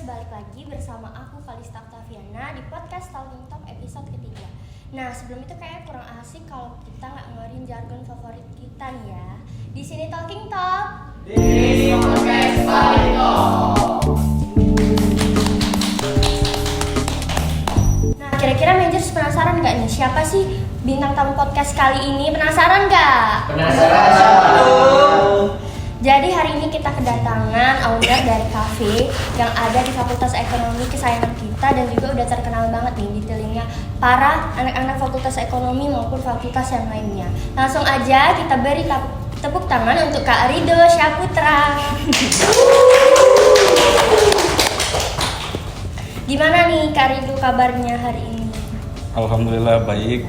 balik lagi bersama aku Kalista Octaviana di podcast Talking Talk episode ketiga. Nah, sebelum itu kayaknya kurang asik kalau kita nggak ngeluarin jargon favorit kita nih ya. Di sini Talking Talk. Di podcast Talking Talk. Nah, kira-kira Mangers penasaran nggak nih siapa sih bintang tamu podcast kali ini? Penasaran nggak? Penasaran siapa tuh? Jadi hari ini kita kedatangan owner dari cafe yang ada di Fakultas Ekonomi kesayangan kita dan juga udah terkenal banget nih di telinga para anak-anak Fakultas Ekonomi maupun fakultas yang lainnya. Langsung aja kita beri tepuk tangan untuk Kak Rido Syaputra. Gimana nih Kak Rido kabarnya hari ini? Alhamdulillah baik.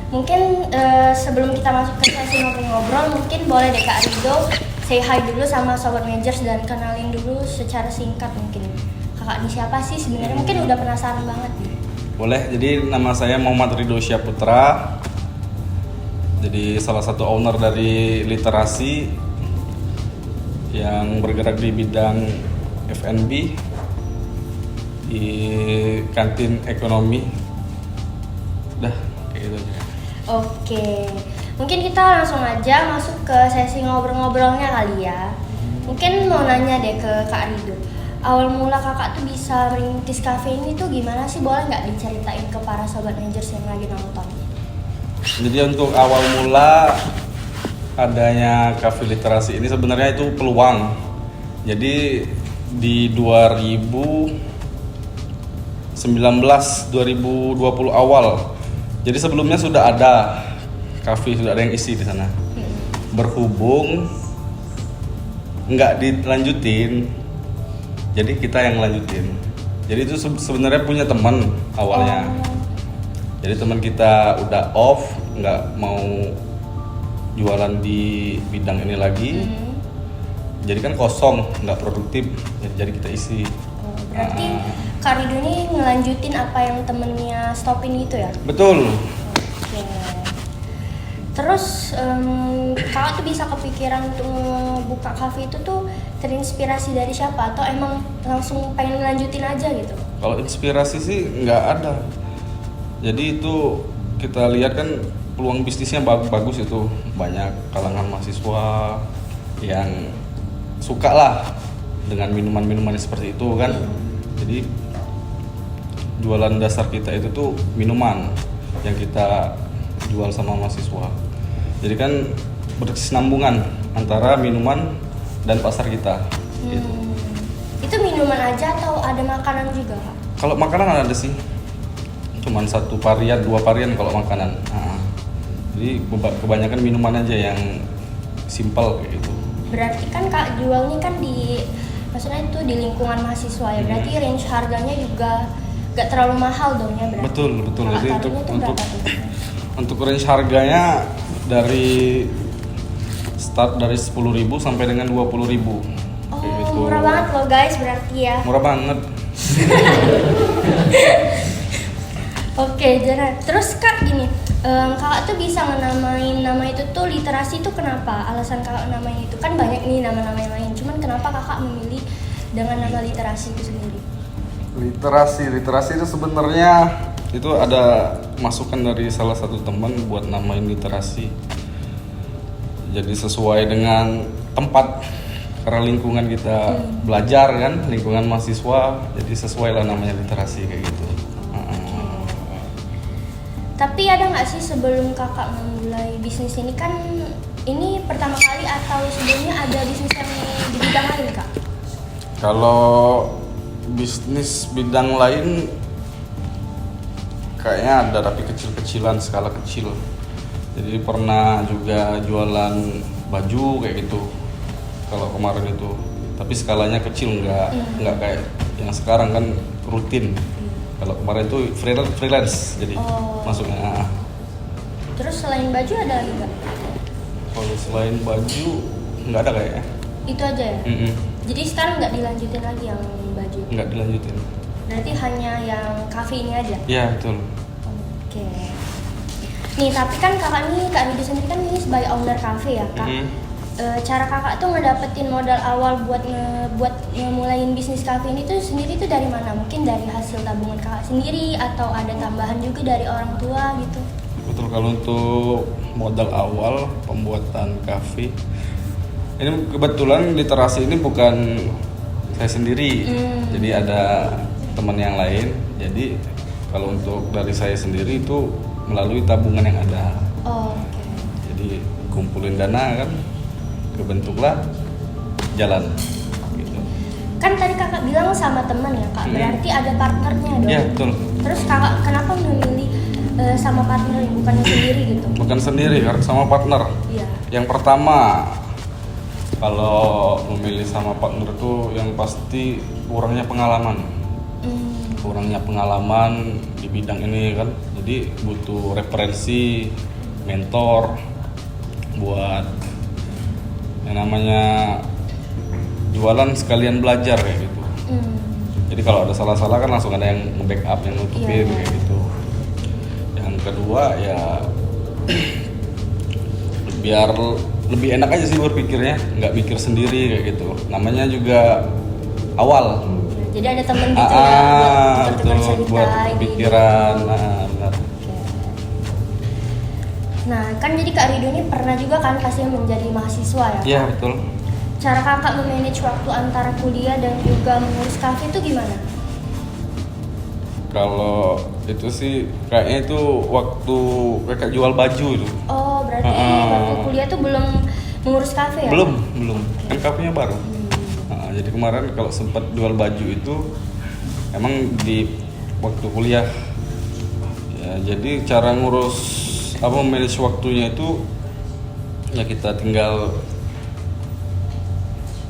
Mungkin sebelum kita masuk ke sesi ngobrol-ngobrol, mungkin boleh deh Kak Rido say hi dulu sama Sobat Mangers dan kenalin dulu secara singkat mungkin. Kakak ini siapa sih sebenarnya? Mungkin udah penasaran banget nih. Boleh, jadi nama saya Muhammad Rido Syaputra. Jadi salah satu owner dari literasi yang bergerak di bidang F&B di kantin ekonomi. Udah, kayak gitu aja. Oke, mungkin kita langsung aja masuk ke sesi ngobrol-ngobrolnya kali ya. Mungkin mau nanya deh ke Kak Rido, awal mula kakak tuh bisa merintis cafe ini tuh gimana sih? Boleh nggak diceritain ke para Sobat Mangers yang lagi nonton? Jadi untuk awal mula adanya cafe literasi ini sebenarnya itu peluang. Jadi di 2020 awal. Jadi sebelumnya sudah ada kafe, sudah ada yang isi di sana. Berhubung nggak dilanjutin, jadi kita yang lanjutin. Jadi itu sebenarnya punya teman awalnya. Jadi teman kita udah off, nggak mau jualan di bidang ini lagi. Jadi kan kosong, nggak produktif. Jadi kita isi. Berarti Kak Rido ini ngelanjutin apa yang temennya stopin gitu ya? Betul. Oke. Terus kakak tuh bisa kepikiran untuk buka cafe itu tuh terinspirasi dari siapa? Atau emang langsung pengen ngelanjutin aja gitu? Kalau inspirasi sih nggak ada. Jadi itu kita lihat kan peluang bisnisnya bagus itu. Banyak kalangan mahasiswa yang suka lah dengan minuman-minuman seperti itu kan. Jadi jualan dasar kita itu tuh minuman yang kita jual sama mahasiswa. Jadi kan berkesinambungan antara minuman dan pasar kita. Gitu. Itu minuman aja atau ada makanan juga Kak? Kalau makanan ada sih, cuman 1 varian, 2 varian kalau makanan. Jadi kebanyakan minuman aja yang simple kayak gitu. Berarti kan Kak jualnya kan maksudnya itu di lingkungan mahasiswa ya. Berarti range harganya juga gak terlalu mahal dong ya berarti. Betul. Kakak Jadi taruhnya tuh berapa tuh? untuk range harganya dari start dari 10.000 sampai dengan 20.000. Oh, gitu. murah banget loh guys berarti ya. Murah banget. Oke, jadi terus Kak gini, kakak tuh bisa ngenamain nama itu tuh literasi tuh kenapa? Alasan kakak namain itu kan banyak nih nama-nama yang lain. Cuman kenapa kakak memilih dengan nama literasi itu sendiri? Literasi itu sebenarnya itu ada masukan dari salah satu teman buat namain literasi. Jadi sesuai dengan tempat karena lingkungan kita belajar kan, lingkungan mahasiswa, jadi sesuai lah namanya literasi kayak gitu. Tapi ada nggak sih sebelum kakak memulai bisnis ini kan ini pertama kali atau sebelumnya ada bisnis yang di bidang lain Kak? Kalau bisnis bidang lain kayaknya ada tapi kecil-kecilan, skala kecil. Jadi pernah juga jualan baju kayak gitu kalau kemarin itu. Tapi skalanya kecil, nggak kayak yang sekarang kan rutin. Kalau kemarin itu freelance jadi masuknya. Terus selain baju ada lagi nggak? Kalau selain baju nggak ada kayaknya. Itu aja ya? Jadi sekarang nggak dilanjutin lagi yang baju? Nggak dilanjutin. Berarti hanya yang cafe ini aja? Iya betul. Oke. Nih tapi kan kakak nih, Kak Rido sendiri kan ini sebagai owner cafe ya Kak. Cara kakak tuh ngedapetin modal awal buat buat memulain bisnis kafe ini tuh sendiri tuh dari mana? Mungkin dari hasil tabungan kakak sendiri atau ada tambahan juga dari orang tua gitu? Betul, kalau untuk modal awal pembuatan kafe ini kebetulan literasi ini bukan saya sendiri, jadi ada teman yang lain. Jadi kalau untuk dari saya sendiri itu melalui tabungan yang ada. Oh, oke. Jadi kumpulin dana kan, kebentuklah jalan. Gitu. Kan tadi kakak bilang sama teman ya kak, berarti ada partnernya dong? Iya betul. Terus kakak kenapa memilih sama partner bukan sendiri gitu? Bukan sendiri, sama partner. Iya. Yang pertama, kalau memilih sama partner itu yang pasti kurangnya pengalaman. Kurangnya pengalaman di bidang ini kan, jadi butuh referensi, mentor buat yang namanya jualan sekalian belajar kayak gitu. Jadi kalau ada salah-salah kan langsung ada yang nge-backup, yang nutupin kayak gitu. Yang kedua ya biar lebih enak aja sih berpikirnya, nggak mikir sendiri kayak gitu. Namanya juga awal. Jadi ada temen gitu ya buat tukar cerita buat pikiran. Benar. Nah kan jadi Kak Rido ini pernah juga kan pasti menjadi mahasiswa ya? Iya betul. Cara kakak memanage waktu antara kuliah dan juga mengurus kafe itu gimana? Kalau itu sih kayaknya itu waktu kakak jual baju itu. Oh berarti waktu kuliah tuh belum mengurus kafe ya? Belum. Kan kafenya baru. Jadi kemarin kalau sempat jual baju itu emang di waktu kuliah. Ya, jadi cara ngurus manage waktunya itu ya kita tinggal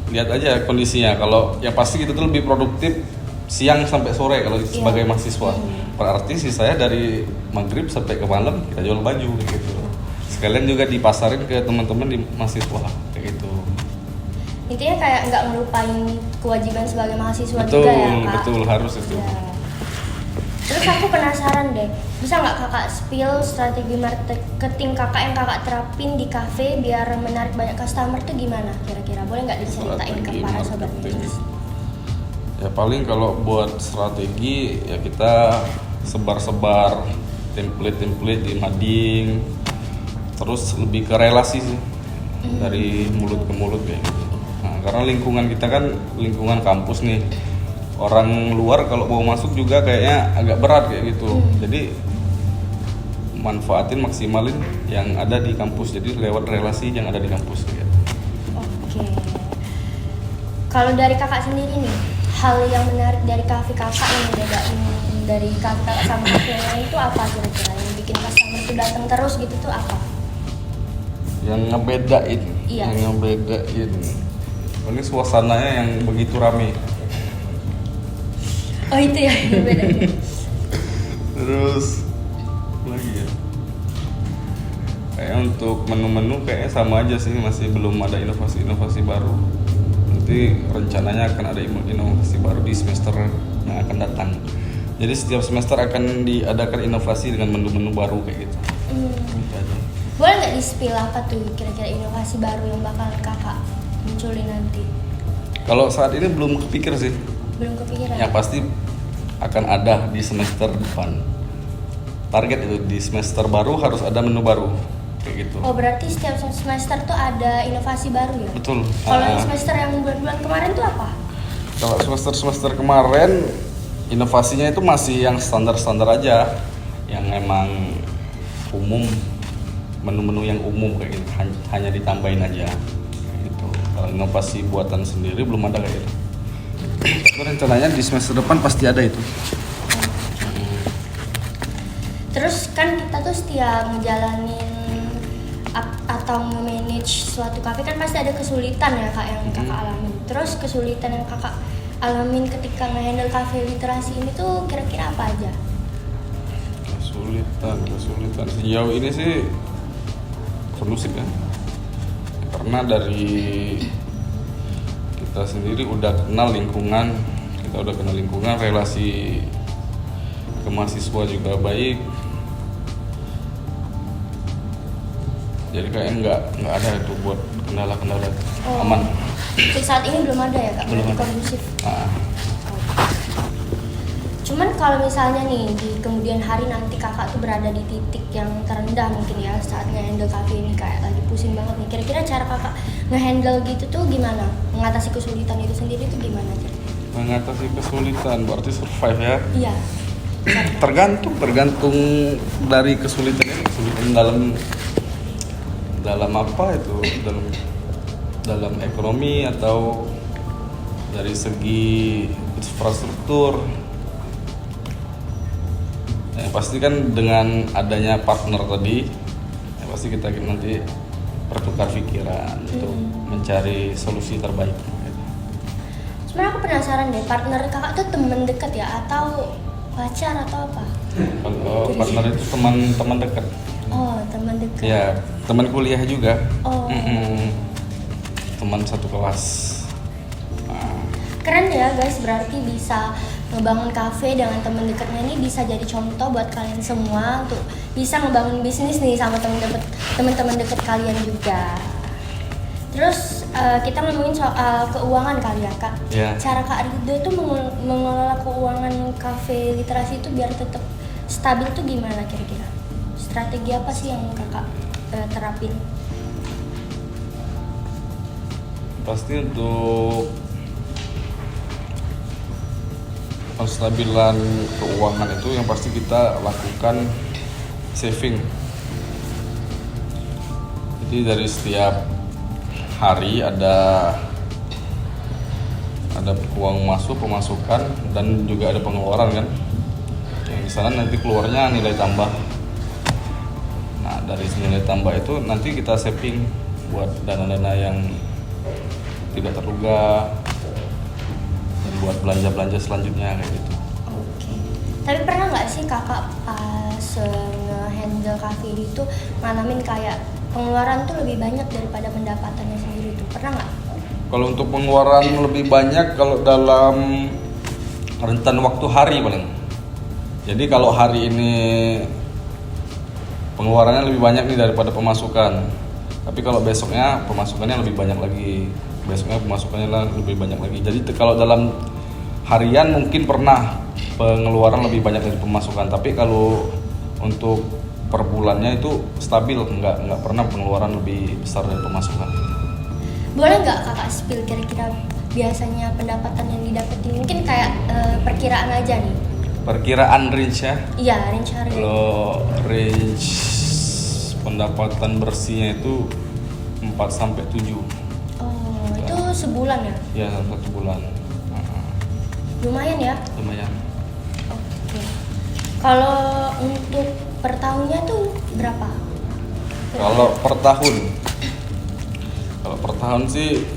lihat aja kondisinya. Kalau yang pasti kita tuh lebih produktif siang sampai sore kalau sebagai mahasiswa. Berarti sih saya dari maghrib sampai ke malam kita jual baju gitu. Sekalian juga dipasarin ke teman-teman di mahasiswa kayak gitu. Intinya kayak nggak ngelupain kewajiban sebagai mahasiswa Betul, juga ya kak? Betul, harus itu. Ya. Terus aku penasaran deh, bisa nggak kakak spill strategi marketing kakak yang kakak terapin di kafe biar menarik banyak customer tuh gimana kira-kira? Boleh nggak diceritain ke para sobat Minis? Ya paling kalau buat strategi ya kita sebar-sebar template di mading, terus lebih ke relasi sih, dari mulut ke mulut kayak gitu. Nah, karena lingkungan kita kan lingkungan kampus nih, orang luar kalau mau masuk juga kayaknya agak berat kayak gitu. Jadi manfaatin, maksimalin yang ada di kampus, jadi lewat relasi yang ada di kampus gitu. Oke. Kalau dari kakak sendiri nih, hal yang menarik dari kafe kakak yang bedain dari kafe kakak sama kafe yang lain itu apa kira-kira? Yang bikin customer itu datang terus gitu tuh apa? Yang ngebedain, Iya. Yang ngebedain. Ini suasananya yang begitu rame. Oh itu ya yang bedain. Terus apa lagi ya? Kayak untuk menu-menu kayaknya sama aja sih, masih belum ada inovasi-inovasi baru. Nanti rencananya akan ada inovasi baru di semester yang akan datang. Jadi setiap semester akan diadakan inovasi dengan menu-menu baru kayak gitu. Gitu aja. Boleh nggak di-spill apa tuh kira-kira inovasi baru yang bakal kakak munculin nanti? Kalau saat ini belum kepikir sih. Belum kepikiran? Yang pasti akan ada di semester depan. Target itu di semester baru harus ada menu baru kayak gitu. Oh berarti setiap semester tuh ada inovasi baru ya? Betul. Kalau yang semester yang bulan-bulan kemarin tuh apa? Kalau semester kemarin inovasinya itu masih yang standar-standar aja, yang emang umum, menu-menu yang umum kayak gitu, hanya ditambahin aja kayak gitu. Kalau inovasi buatan sendiri belum ada kayak gitu. Tapi rencananya di semester depan pasti ada itu. Terus kan kita tuh setiap ngejalanin atau manage suatu kafe kan pasti ada kesulitan ya kak yang kakak alamin. Terus kesulitan yang kakak alamin ketika nge-handle kafe literasi ini tuh kira-kira apa aja? Kesulitan sejauh ini sih kondusif ya, karena dari kita sendiri udah kenal lingkungan, relasi ke mahasiswa juga baik, jadi kayak nggak ada itu buat kendala-kendala. Aman. Untuk saat ini belum ada ya kak? Belum Berarti ada. kondusif. Nah, Cuman kalau misalnya nih di kemudian hari nanti kakak tuh berada di titik yang terendah mungkin ya saat nge-handle cafe ini kayak lagi pusing banget nih. Kira-kira cara kakak nge-handle gitu tuh gimana? Mengatasi kesulitan itu sendiri tuh gimana kira-kira? mengatasi kesulitan berarti survive ya. Iya. Tergantung dari kesulitan dalam apa itu, dalam ekonomi atau dari segi infrastruktur. Yang pasti kan dengan adanya partner tadi, yang pasti kita nanti bertukar pikiran untuk mencari solusi terbaik. Sebenarnya aku penasaran deh, partner kakak tuh temen dekat ya atau pacar atau apa? Kalau partner itu teman dekat, Oh, teman dekat. ya teman kuliah juga. Oh. Teman satu kelas. Nah, Keren ya guys, berarti bisa ngebangun kafe dengan teman dekatnya ini bisa jadi contoh buat kalian semua untuk bisa ngebangun bisnis nih sama teman-teman dekat kalian juga. Terus kita ngomongin soal keuangan kali ya kak. Ya. Cara kak Rido tuh mengelola keuangan kafe literasi itu biar tetap stabil tuh gimana kira-kira? Strategi apa sih yang kakak terapin? pasti untuk penstabilan keuangan itu yang pasti kita lakukan saving. Jadi dari setiap hari ada uang masuk, pemasukan, dan juga ada pengeluaran kan. Yang di sana nanti keluarnya nilai tambah. Nah dari nilai tambah itu nanti kita saving buat dana-dana yang tidak terduga dan buat belanja-belanja selanjutnya kayak gitu. Oke. Tapi pernah nggak sih kakak pas nge-handle cafe itu ngalamin kayak pengeluaran tuh lebih banyak daripada pendapatannya sendiri tuh? Pernah nggak? Kalau untuk pengeluaran lebih banyak kalau dalam rentan waktu hari paling. Jadi kalau hari ini pengeluarannya lebih banyak nih daripada pemasukan. Tapi kalau besoknya pemasukannya lebih banyak lagi. Besoknya pemasukannya lebih banyak lagi. Jadi kalau dalam harian mungkin pernah pengeluaran lebih banyak dari pemasukan. Tapi kalau untuk per bulannya itu stabil, nggak pernah pengeluaran lebih besar dari pemasukan. Boleh nggak kakak spill kira-kira biasanya pendapatan yang didapetin? Mungkin kayak perkiraan aja nih. Perkiraan range ya. Iya, range hari. Kalau range pendapatan bersihnya itu 4 sampai 7. Oh, itu sebulan ya? Ya, dalam 1 bulan. Lumayan ya? Lumayan. Oke. Kalau untuk per tahunnya tuh berapa? Kalau per tahun sih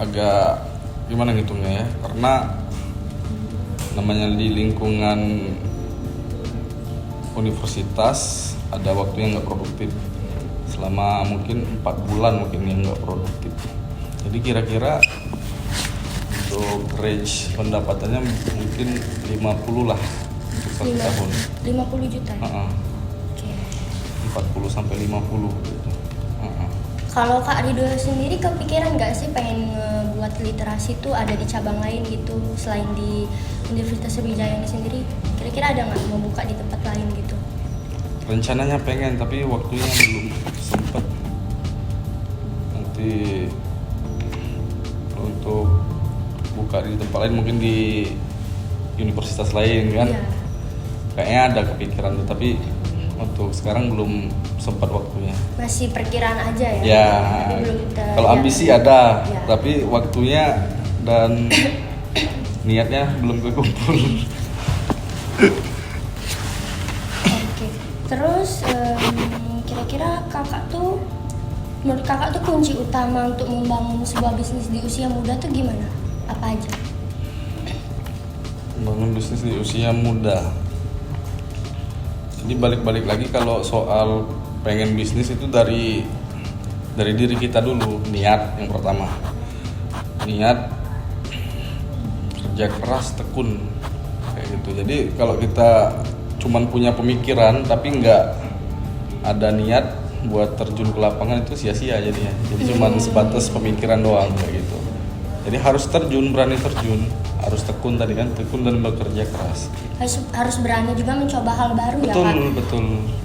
agak gimana ngitungnya ya, karena namanya di lingkungan universitas ada waktu yang nggak produktif selama mungkin 4 bulan mungkin yang nggak produktif. Jadi kira-kira untuk range pendapatannya mungkin 50 lah untuk 1 tahun. 50 juta ya? Oke. 40 sampai 50 gitu. Kalau Kak Rido sendiri kepikiran nggak sih pengen ngebuat literasi tuh ada di cabang lain gitu selain di Universitas Sriwijaya ini sendiri? Kira-kira ada nggak mau buka di tempat lain gitu? Rencananya pengen tapi waktunya belum sempet. Nanti untuk buka di tempat lain mungkin di universitas lain kan? Iya. Kayaknya ada kepikiran tuh, tapi untuk sekarang belum sempat waktunya. Masih perkiraan aja ya? Ya, Tapi belum kalau ambisi ada, Ya. tapi waktunya dan niatnya belum kekumpul. Oke. Terus kira-kira menurut kakak tuh kunci utama untuk membangun sebuah bisnis di usia muda tuh gimana? Apa aja? Bangun bisnis di usia muda. Jadi balik-balik lagi kalau soal pengen bisnis itu dari diri kita dulu, niat yang pertama. Niat, kerja keras, tekun kayak gitu. Jadi kalau kita cuman punya pemikiran tapi nggak ada niat, buat terjun ke lapangan itu sia-sia jadinya. Jadi cuma sebatas pemikiran doang kayak gitu. Jadi harus terjun, berani terjun, harus tekun tadi kan, tekun dan bekerja keras. Harus berani juga mencoba hal baru ya Betul, kan?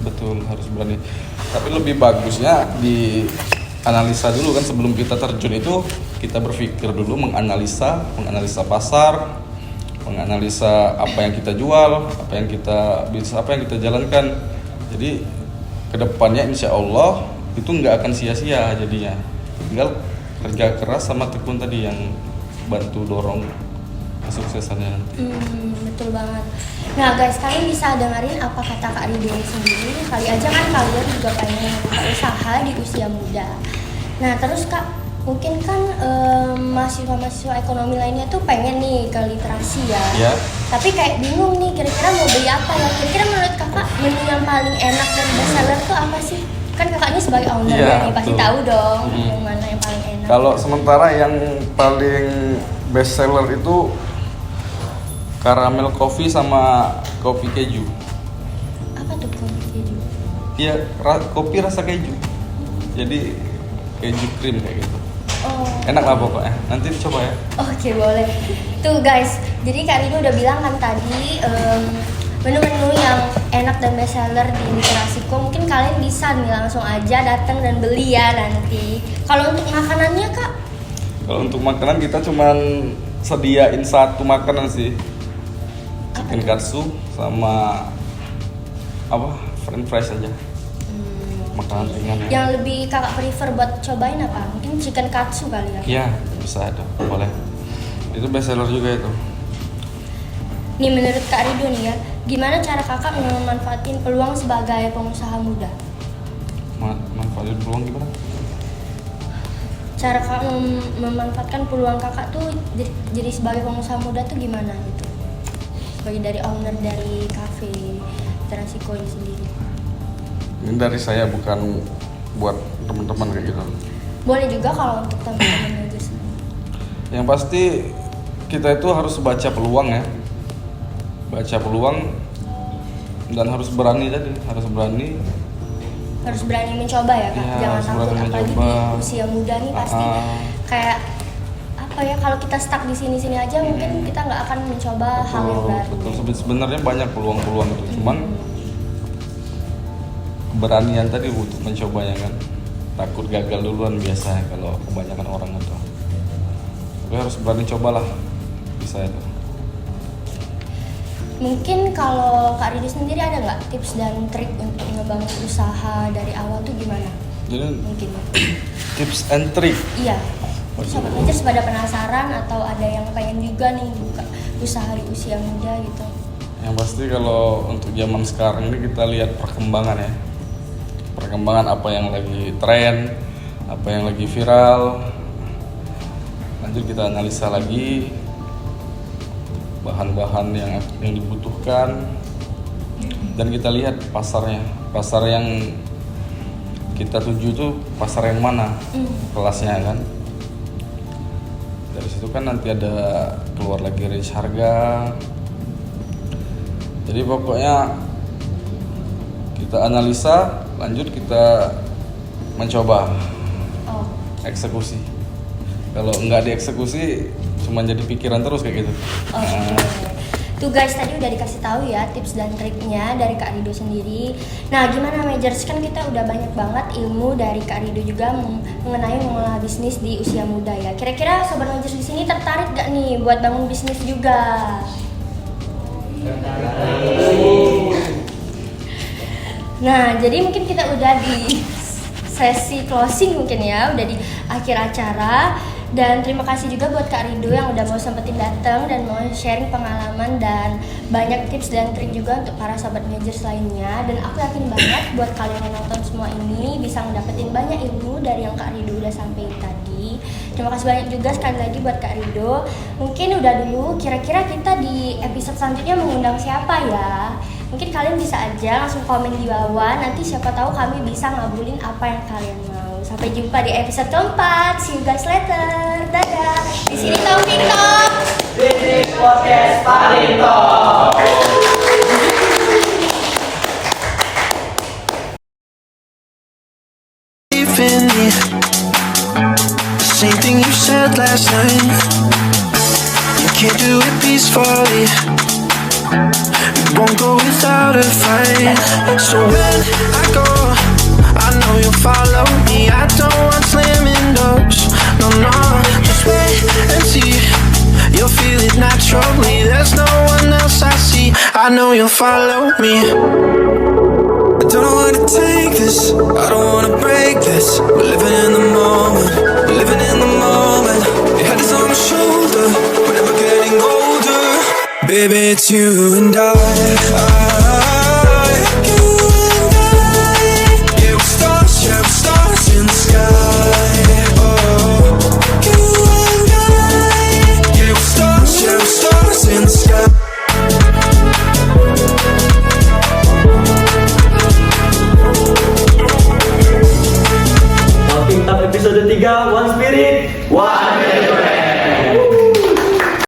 betul harus berani. Tapi lebih bagusnya di analisa dulu kan sebelum kita terjun itu kita berpikir dulu menganalisa pasar, menganalisa apa yang kita jual, apa yang kita jalankan. Jadi kedepannya insya Allah itu nggak akan sia-sia jadinya. Tinggal kerja keras sama tekun tadi yang bantu dorong kesuksesannya nanti. Betul banget. Nah guys, kalian bisa dengerin apa kata Kak Rido sendiri. Kali aja kan kalian juga pengen buka usaha di usia muda. Nah terus Kak, mungkin kan mahasiswa ekonomi lainnya tuh pengen nih ke literasi ya. Ya. Tapi kayak bingung nih kira-kira mau beli apa ya. Kira-kira menurut Kakak menu yang paling enak dan best seller tuh apa sih? Kan kakaknya sebagai owner Iya, nih pasti betul. tahu dong yang mana yang paling enak. Kalau sementara yang paling best seller itu karamel coffee sama kopi keju. Apa tuh kopi keju? Iya, kopi rasa keju. Jadi keju krim kayak gitu. Oh. Enak lah pokoknya. Nanti dicoba ya. Oke boleh. Tuh guys, jadi Kak Rido udah bilang kan tadi menu-menu yang enak dan best seller di Literasiko. Mungkin kalian bisa nih langsung aja datang dan beli ya nanti. Kalau untuk makanannya Kak? Kalau untuk makanan kita cuman sediain satu makanan sih. Chicken katsu sama apa? French fries aja. Makanan ringan ya. Yang lebih kakak prefer buat cobain apa? Mungkin chicken katsu kali ya? Iya, bisa ada. Boleh. Itu best seller juga itu. Nih menurut Kak Rido nih ya, gimana cara kakak memanfaatin peluang sebagai pengusaha muda? Manfaatin peluang gimana? Cara kakak memanfaatkan peluang kakak tuh jadi sebagai pengusaha muda tuh gimana gitu? Sebagai dari owner dari cafe Literasiko ini sendiri. Ini dari saya, bukan buat teman-teman kayak gitu. Boleh juga kalau untuk teman-teman aja sih. Yang pasti kita itu harus baca peluang ya. Baca peluang dan harus berani tadi, harus berani mencoba ya Kak, Iya, jangan harus takut berani apalagi mencoba. di usia muda nih pasti kayak apa ya, kalau kita stuck di sini-sini aja mungkin kita nggak akan mencoba hal yang baru. Betul. Sebenarnya banyak peluang-peluang itu, cuman keberanian tadi untuk mencobanya kan. Takut gagal duluan biasanya kalau kebanyakan orang itu. Tapi harus berani cobalah, bisa itu. Mungkin kalau Kak Rido sendiri ada nggak tips dan trik untuk ngebangun usaha dari awal tuh gimana? Jadi Mungkin. tips and trick. Iya. Mungkin sobat Majers pada penasaran atau ada yang pengen juga nih buka usaha di usia muda gitu. Yang pasti kalau untuk zaman sekarang ini kita lihat perkembangan ya. Perkembangan apa yang lagi tren, apa yang lagi viral. Lanjut kita analisa lagi bahan-bahan yang dibutuhkan dan kita lihat pasarnya. Pasar yang kita tuju itu pasar yang mana kelasnya kan. Dari situ kan nanti ada keluar lagi range harga. Jadi pokoknya kita analisa, lanjut kita mencoba Oh. eksekusi. Kalau nggak dieksekusi cuma jadi pikiran terus kayak gitu. Oke. Tuh guys, tadi udah dikasih tahu ya tips dan triknya dari Kak Rido sendiri. Nah, gimana Majors? Kan kita udah banyak banget ilmu dari Kak Rido juga mengenai mengelola bisnis di usia muda ya. Kira-kira sobat Majors di sini tertarik gak nih buat bangun bisnis juga? Nah, jadi mungkin kita udah di sesi closing mungkin ya, udah di akhir acara. Dan terima kasih juga buat Kak Rido yang udah mau sempetin datang dan mau sharing pengalaman dan banyak tips dan trik juga untuk para sobat Majors lainnya. Dan aku yakin banget buat kalian yang nonton semua ini bisa ngedapetin banyak ilmu dari yang Kak Rido udah sampaikan tadi. Terima kasih banyak juga sekali lagi buat Kak Rido. Mungkin udah dulu, kira-kira kita di episode selanjutnya mengundang siapa ya? Mungkin kalian bisa aja langsung komen di bawah, nanti siapa tahu kami bisa ngabulin apa yang kalian mau. Sampai jumpa di episode keempat. See you guys later. Dadah. Di sini Taufik Talk. Bisnis Podcast Parito. last night. You can't do it peacefully. You won't go without a fight. So when I go, I know you'll follow me. I don't want slamming doors. No, no, just wait and see. You'll feel it naturally. There's no one else I see. I know you'll follow me. I don't wanna take this, I don't wanna break this. We're living in the moment, we're living in the moment. Your head is on my shoulder, we're never getting older. Baby, it's you and I